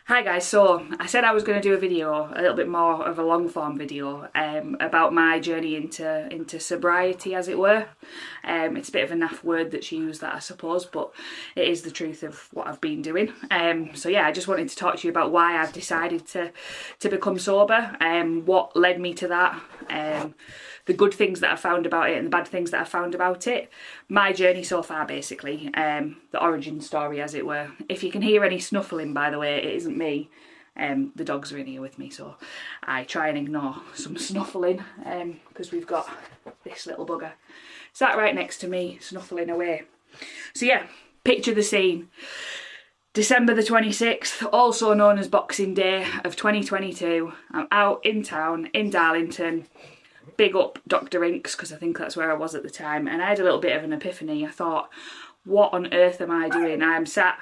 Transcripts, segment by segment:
Hi guys, so I said I was going to do a video, a little bit more of a long form video, about my journey into sobriety, as it were. It's a bit of a naff word that's used, that I suppose, but it is the truth of what I've been doing. So yeah, I just wanted to talk to you about why I've decided to become sober, what led me to that, the good things that I found about it and the bad things that I found about it. My journey so far, basically, the origin story, as it were. If you can hear any snuffling, by the way, it isn't me. The dogs are in here with me, so I try and ignore some snuffling, because we've got this little bugger sat right next to me, snuffling away. So yeah, picture the scene. December the 26th, also known as Boxing Day of 2022. I'm out in town, in Darlington. Big up Dr. Inks, because I think that's where I was at the time, and I had a little bit of an epiphany. I thought, what on earth am I doing? I'm sat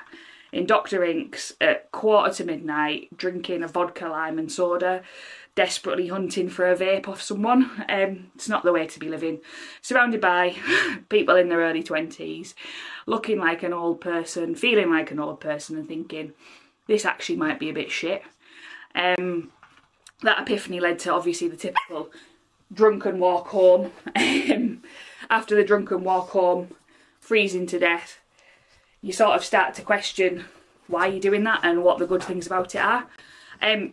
in Dr. Inks at 1:45, drinking a vodka lime and soda, desperately hunting for a vape off someone. It's not the way to be living. Surrounded by people in their early 20s, looking like an old person, feeling like an old person, and thinking, this actually might be a bit shit. That epiphany led to, obviously, the typical drunken walk home. After the drunken walk home, freezing to death, you sort of start to question why you're doing that and what the good things about it are.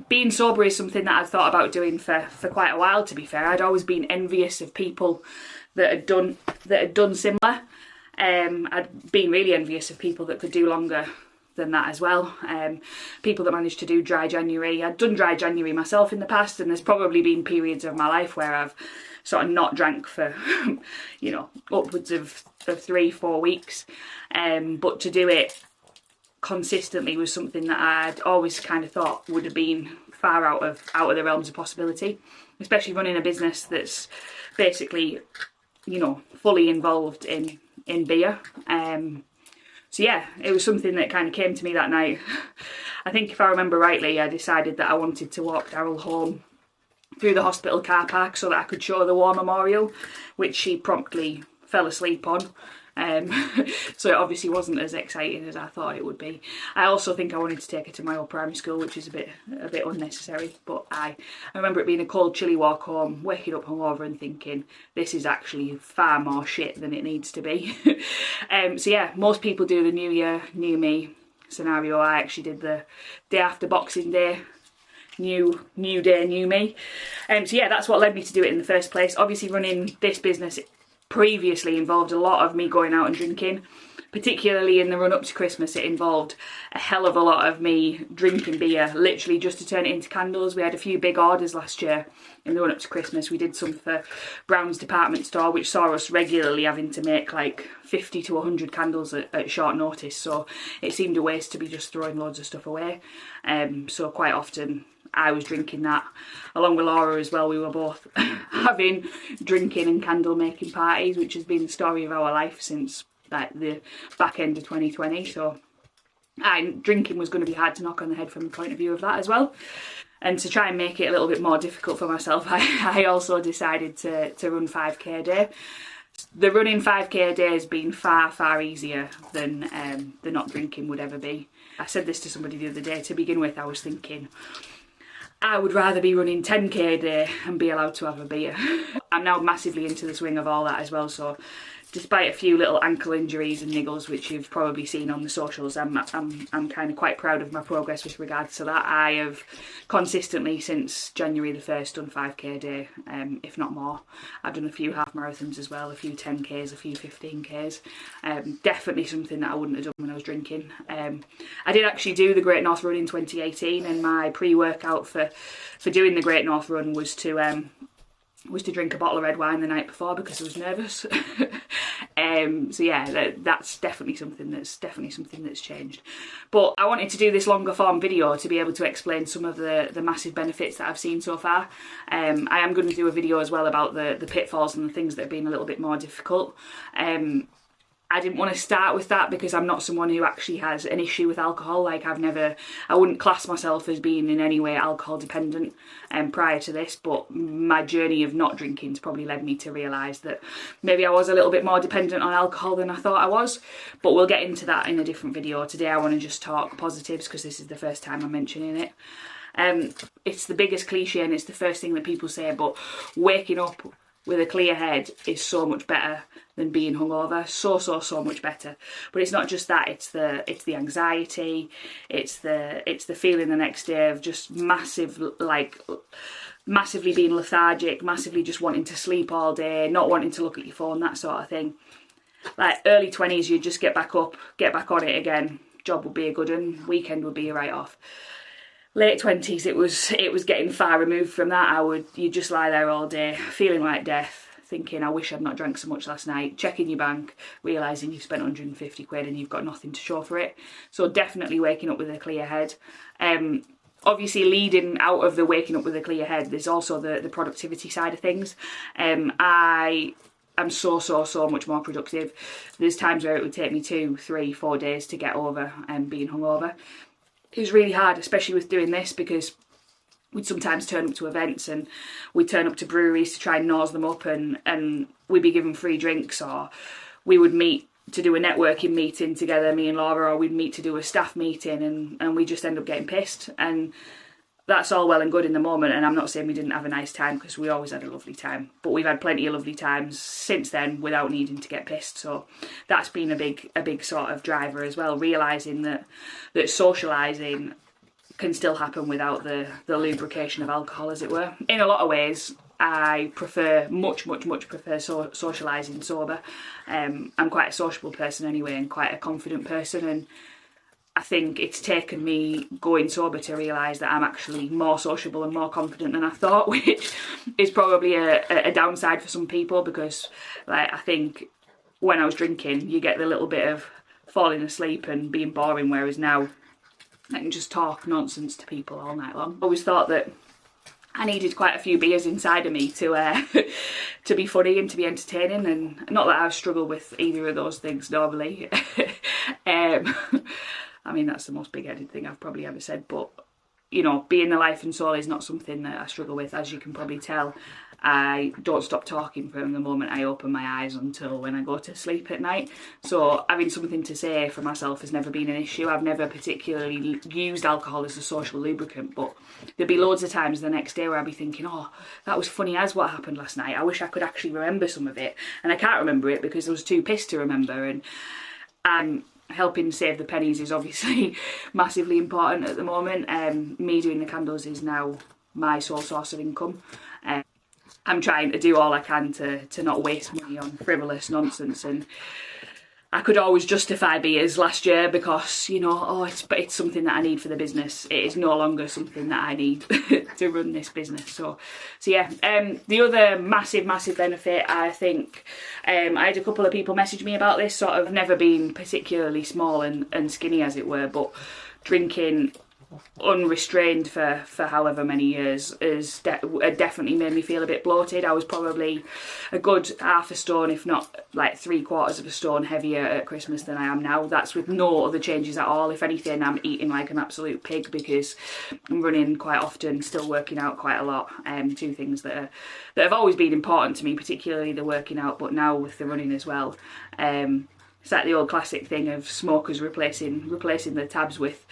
Being sober is something that I'd thought about doing for quite a while, to be fair. I'd always been envious of people that had done similar. I'd been really envious of people that could do longer than that as well. People that managed to do dry January. I'd done dry January myself in the past, and there's probably been periods of my life where I've sort of not drank for you know, upwards of 3-4 weeks, but to do it consistently was something that I'd always kind of thought would have been far out of the realms of possibility, especially running a business that's basically, you know, fully involved in beer. So yeah, it was something that kind of came to me that night. I think if I remember rightly, I decided that I wanted to walk Daryl home through the hospital car park so that I could show the war memorial, which she promptly fell asleep on. So it obviously wasn't as exciting as I thought it would be. I also think I wanted to take her to my old primary school, which is a bit unnecessary. But I remember it being a cold, chilly walk home, waking up hungover and thinking, this is actually far more shit than it needs to be. So yeah, most people do the New Year, New Me scenario. I actually did the day after Boxing Day. New day, new me. So yeah, that's what led me to do it in the first place. Obviously, running this business previously involved a lot of me going out and drinking, particularly in the run up to Christmas. It involved a hell of a lot of me drinking beer, literally just to turn it into candles. We had a few big orders last year in the run up to Christmas. We did some for Brown's department store, which saw us regularly having to make like 50 to 100 candles at short notice, so it seemed a waste to be just throwing loads of stuff away. So quite often I was drinking that along with Laura as well. We were both having drinking and candle making parties, which has been the story of our life since like the back end of 2020. So drinking was going to be hard to knock on the head from the point of view of that as well. And to try and make it a little bit more difficult for myself, I also decided to run 5k a day. The running 5k a day has been far easier than the not drinking would ever be. I said this to somebody the other day. To begin with, I was thinking, I would rather be running 10k a day and be allowed to have a beer. I'm now massively into the swing of all that as well, so despite a few little ankle injuries and niggles, which you've probably seen on the socials, I'm kind of quite proud of my progress with regards to that. I have consistently since January the 1st done 5k a day, if not more. I've done a few half marathons as well, a few 10ks, a few 15ks. Definitely something that I wouldn't have done when I was drinking. I did actually do the Great North Run in 2018, and my pre-workout for doing the Great North Run was to drink a bottle of red wine the night before because I was nervous. So yeah, that's definitely something that's changed. But I wanted to do this longer form video to be able to explain some of the massive benefits that I've seen so far. I am going to do a video as well about the pitfalls and the things that have been a little bit more difficult. I didn't want to start with that because I'm not someone who actually has an issue with alcohol. Like I wouldn't class myself as being in any way alcohol dependent prior to this, but my journey of not drinking's probably led me to realise that maybe I was a little bit more dependent on alcohol than I thought I was. But we'll get into that in a different video. Today I want to just talk positives because this is the first time I'm mentioning it. It's the biggest cliche and it's the first thing that people say, but waking up with a clear head is so much better than being hungover. So much better. But it's not just that, it's the anxiety, it's the feeling the next day of just massively being lethargic, massively just wanting to sleep all day, not wanting to look at your phone, that sort of thing. Like early 20s, you just get back up, get back on it again. Job would be a good one, weekend would be a write-off. Late 20s, it was getting far removed from that. You just lie there all day, feeling like death, thinking, I wish I'd not drank so much last night, checking your bank, realising you've spent 150 quid and you've got nothing to show for it. So definitely waking up with a clear head. Obviously leading out of the waking up with a clear head, there's also the productivity side of things. I am so much more productive. There's times where it would take me 2, 3, 4 days to get over being hungover. It was really hard, especially with doing this, because we'd sometimes turn up to events and we'd turn up to breweries to try and nose them up and we'd be given free drinks, or we would meet to do a networking meeting together, me and Laura, or we'd meet to do a staff meeting and we just end up getting pissed. And that's all well and good in the moment, and I'm not saying we didn't have a nice time, because we always had a lovely time, but we've had plenty of lovely times since then without needing to get pissed. So that's been a big sort of driver as well, realising that socialising can still happen without the lubrication of alcohol, as it were. In a lot of ways, I prefer, much prefer socialising sober. I'm quite a sociable person anyway, and quite a confident person, and I think it's taken me going sober to realise that I'm actually more sociable and more confident than I thought, which is probably a downside for some people, because like I think when I was drinking, you get the little bit of falling asleep and being boring, whereas now I can just talk nonsense to people all night long. I always thought that I needed quite a few beers inside of me to to be funny and to be entertaining, and not that I struggle with either of those things normally. I mean, that's the most big-headed thing I've probably ever said, but, you know, being the life and soul is not something that I struggle with. As you can probably tell, I don't stop talking from the moment I open my eyes until when I go to sleep at night. So having something to say for myself has never been an issue. I've never particularly used alcohol as a social lubricant, but there'd be loads of times the next day where I'd be thinking, oh, that was funny as what happened last night. I wish I could actually remember some of it. And I can't remember it because I was too pissed to remember. And helping save the pennies is obviously massively important at the moment. Me doing the candles is now my sole source of income. I'm trying to do all I can to not waste money on frivolous nonsense, and I could always justify beers last year because, you know, oh, it's something that I need for the business. It is no longer something that I need to run this business. So yeah. The other massive benefit, I think, I had a couple of people message me about this, sort of never been particularly small and skinny, as it were, but drinking unrestrained for however many years has definitely made me feel a bit bloated. I was probably a good half a stone, if not like 3/4 of a stone heavier at Christmas than I am now. That's with no other changes at all. If anything, I'm eating like an absolute pig because I'm running quite often, still working out quite a lot. Two things that have always been important to me, particularly the working out, but now with the running as well. It's like the old classic thing of smokers replacing the tabs with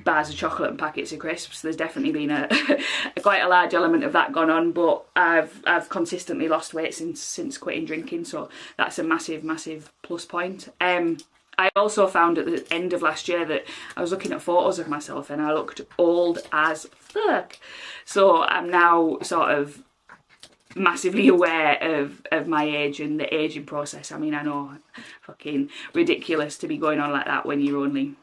bars of chocolate and packets of crisps. There's definitely been a quite a large element of that gone on, but I've consistently lost weight since quitting drinking, so that's a massive plus point. I also found at the end of last year that I was looking at photos of myself and I looked old as fuck. So I'm now sort of massively aware of my age and the aging process. I mean, I know, fucking ridiculous to be going on like that when you're only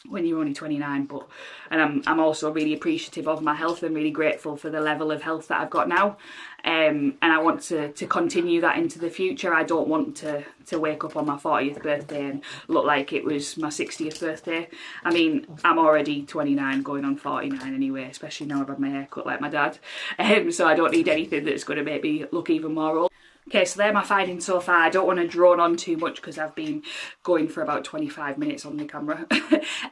29, but and I'm also really appreciative of my health and really grateful for the level of health that I've got now, and I want to continue that into the future. I don't want to wake up on my 40th birthday and look like it was my 60th birthday. I mean, I'm already 29 going on 49 anyway, especially now I've had my hair cut like my dad, so I don't need anything that's going to make me look even more old. Okay, so they're my findings so far. I don't want to drone on too much because I've been going for about 25 minutes on the camera.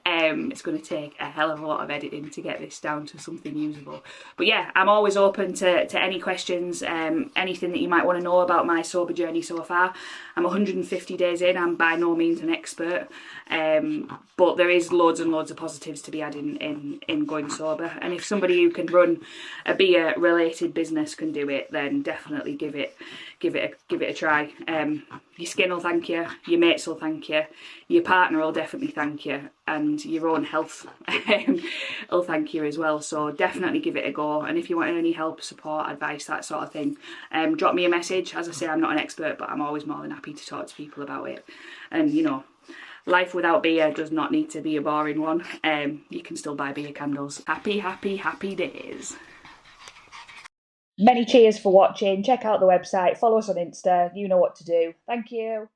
It's going to take a hell of a lot of editing to get this down to something usable. But yeah, I'm always open to any questions, anything that you might want to know about my sober journey so far. I'm 150 days in, I'm by no means an expert, but there is loads and loads of positives to be had in going sober. And if somebody who can run a beer related business can do it, then definitely give it a try. Your skin will thank you, your mates will thank you, your partner will definitely thank you, and your own health will thank you as well. So definitely give it a go. And if you want any help, support, advice, that sort of thing, drop me a message. As I say, I'm not an expert, but I'm always more than happy to talk to people about it. And you know, life without beer does not need to be a boring one. You can still buy beer candles. Happy, happy, happy days. Many cheers for watching. Check out the website, follow us on Insta, you know what to do. Thank you.